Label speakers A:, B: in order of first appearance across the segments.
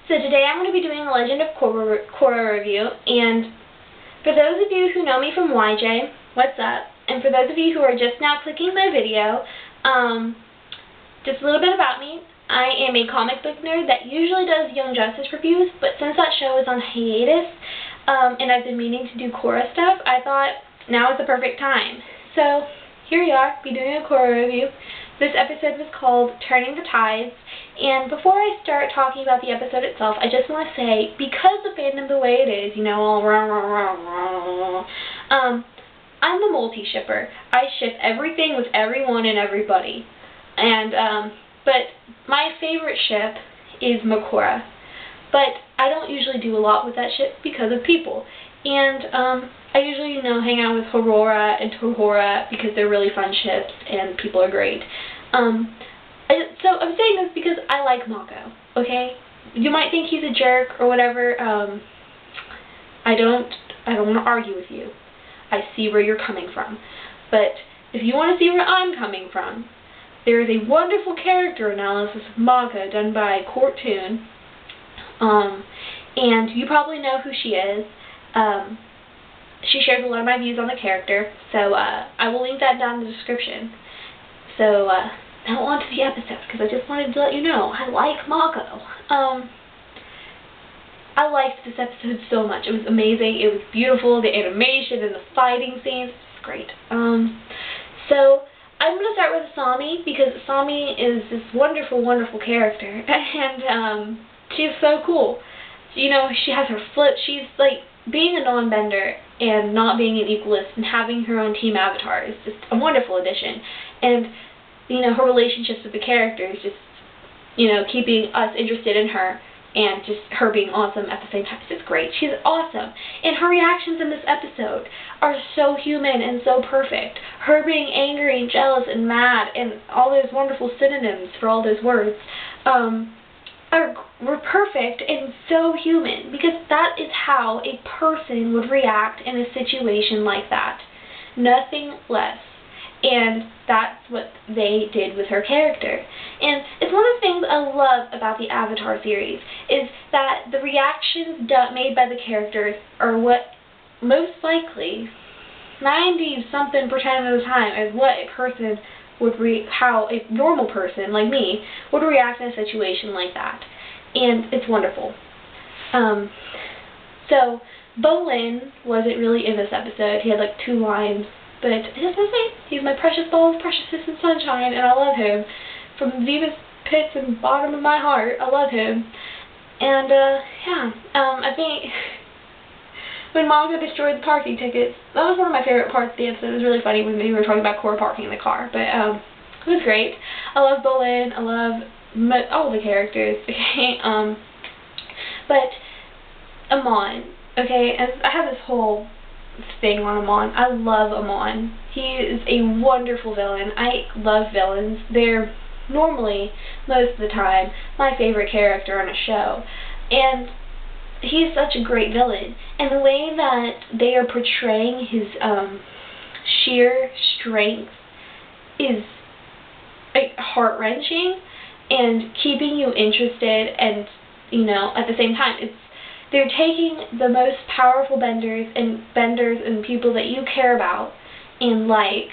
A: So today I'm going to be doing a Legend of Korra review, and for those of you who know me from YJ, what's up? And for those of you who are just now clicking my video, just a little bit about me. I am a comic book nerd that usually does Young Justice reviews, but since that show is on hiatus, and I've been meaning to do Korra stuff, I thought now is the perfect time. So here we are, be doing a Korra review. This episode was called Turning the Tides, and before I start talking about the episode itself, I just want to say, because the fandom the way it is, you know, all rah, rah, rah, rah, I'm a multi-shipper. I ship everything with everyone and everybody. And, but my favorite ship is Korra. But I don't usually do a lot with that ship because of people. And, I usually, hang out with Aurora and Tohora because they're really fun ships and people are great. So I'm saying this because I like Mako, okay? You might think he's a jerk or whatever. I don't want to argue with you. I see where you're coming from. But if you want to see where I'm coming from, there is a wonderful character analysis of Mako done by Cartoon. And you probably know who she is. She shares a lot of my views on the character, so I will link that down in the description. So now on to the episode, because I just wanted to let you know I like Mako. I liked this episode so much. It was amazing. It was beautiful. The animation and the fighting scenes, it's great. So I'm going to start with Asami, because Asami is this wonderful, wonderful character, and she's so cool. You know, she has her flip. She's like, being a non-bender and not being an equalist and having her own team avatar is just a wonderful addition. And, her relationships with the characters, just, keeping us interested in her and just her being awesome at the same time. It's just great. She's awesome. And her reactions in this episode are so human and so perfect. Her being angry and jealous and mad and all those wonderful synonyms for all those words, were perfect and so human, because that is how a person would react in a situation like that. Nothing less. And that's what they did with her character. And it's one of the things I love about the Avatar series, is that the reactions made by the characters are what most likely, 90-something% of the time, is what a person would how a normal person like me would react in a situation like that. And it's wonderful. So Bolin wasn't really in this episode. He had like 2 lines, but it doesn't say. He's my precious balls, preciousness and sunshine, and I love him. From the deepest pits and bottom of my heart, I love him. And yeah, I think when Mako destroyed the parking tickets, that was one of my favorite parts of the episode. It was really funny when we were talking about Korra parking in the car, but it was great. I love Bolin. I love all the characters, okay, but Amon, okay, and I have this whole thing on Amon. I love Amon. He is a wonderful villain. I love villains. They're normally, most of the time, my favorite character on a show, and he's such a great villain, and the way that they are portraying his sheer strength is like heart-wrenching and keeping you interested, and at the same time they're taking the most powerful benders and people that you care about and like,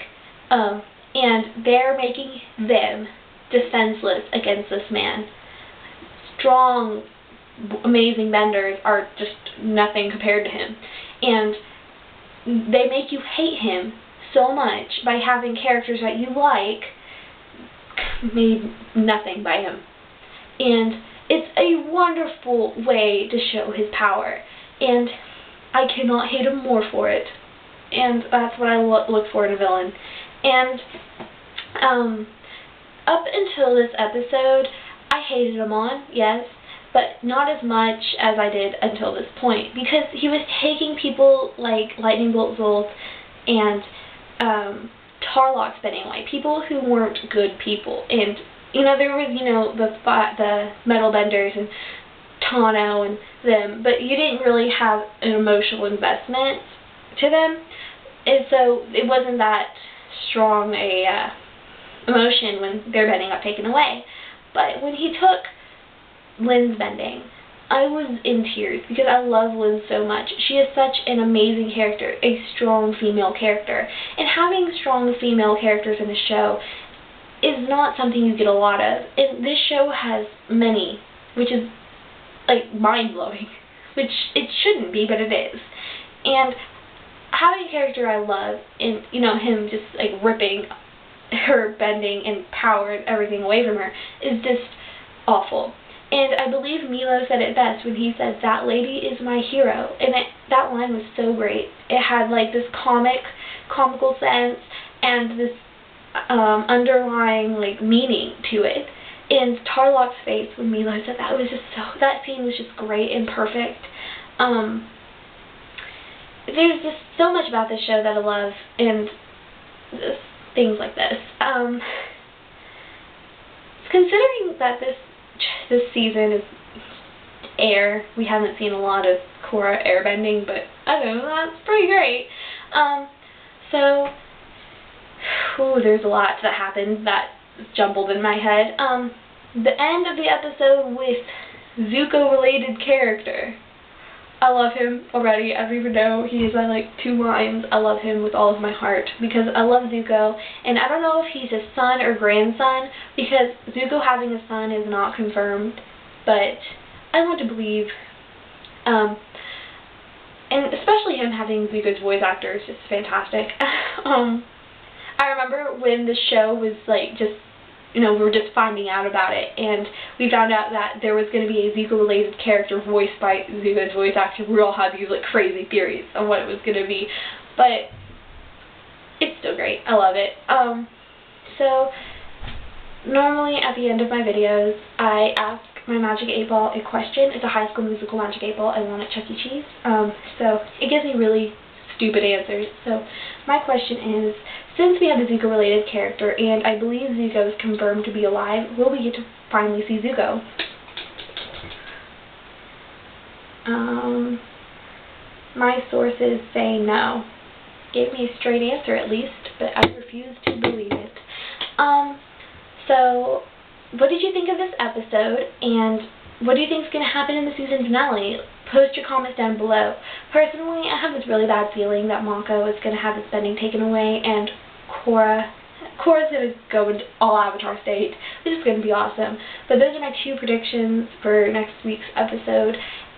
A: and they're making them defenseless against this man. Strong, amazing benders are just nothing compared to him, and they make you hate him so much by having characters that you like made nothing by him. And it's a wonderful way to show his power, and I cannot hate him more for it. And that's what I look for in a villain. And up until this episode, I hated Amon, yes, but not as much as I did until this point, because he was taking people like Lightning Bolt Zolt and Tarlok spinning away, people who weren't good people. And there was the metal benders and Tano and them, but you didn't really have an emotional investment to them, and so it wasn't that strong a emotion when their bending got taken away. But when he took Lynn's bending, I was in tears because I love Lynn so much. She is such an amazing character, a strong female character. And having strong female characters in a show is not something you get a lot of. And this show has many, which is, like, mind-blowing. Which it shouldn't be, but it is. And having a character I love, and, you know, him just, like, ripping her bending and power and everything away from her is just awful. And I believe Milo said it best when he said, "That lady is my hero." And that line was so great. It had, like, this comical sense and this underlying, like, meaning to it. And Tarlok's face when Milo said that was just that scene was just great and perfect. There's just so much about this show that I love, and just things like this. Considering that this season is air, we haven't seen a lot of Korra airbending, but I don't know, that's pretty great. There's a lot that happened that jumbled in my head. The end of the episode with Zuko-related character. I love him already. I don't even know. He has like 2 lines. I love him with all of my heart because I love Zuko. And I don't know if he's his son or grandson because Zuko having a son is not confirmed. But I want to believe. And especially him having Zuko's voice actor is just fantastic. I remember when the show was like just, you know, we were just finding out about it, and we found out that there was going to be a Zuko-related character voiced by Zuko's voice actor. We all had these, like, crazy theories on what it was going to be, but it's still great. I love it. So, normally at the end of my videos, I ask my Magic 8 Ball a question. It's a High School Musical Magic 8 Ball I won at Chuck E. Cheese. So, it gives me really stupid answers. So, my question is, since we have a Zuko-related character, and I believe Zuko is confirmed to be alive, will we get to finally see Zuko? My sources say no. Gave me a straight answer at least, but I refuse to believe it. So, what did you think of this episode, and what do you think is going to happen in the season finale? Post your comments down below. Personally, I have this really bad feeling that Mako is going to have his bending taken away, and Korra's going to go into all Avatar state, which is going to be awesome. But those are my 2 predictions for next week's episode.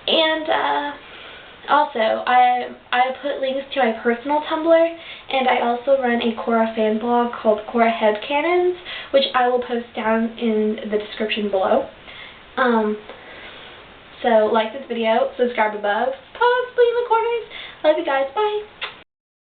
A: And also, I put links to my personal Tumblr, and I also run a Korra fan blog called Korra Headcanons, which I will post down in the description below. So like this video, subscribe above, possibly in the corners. Love you guys, bye!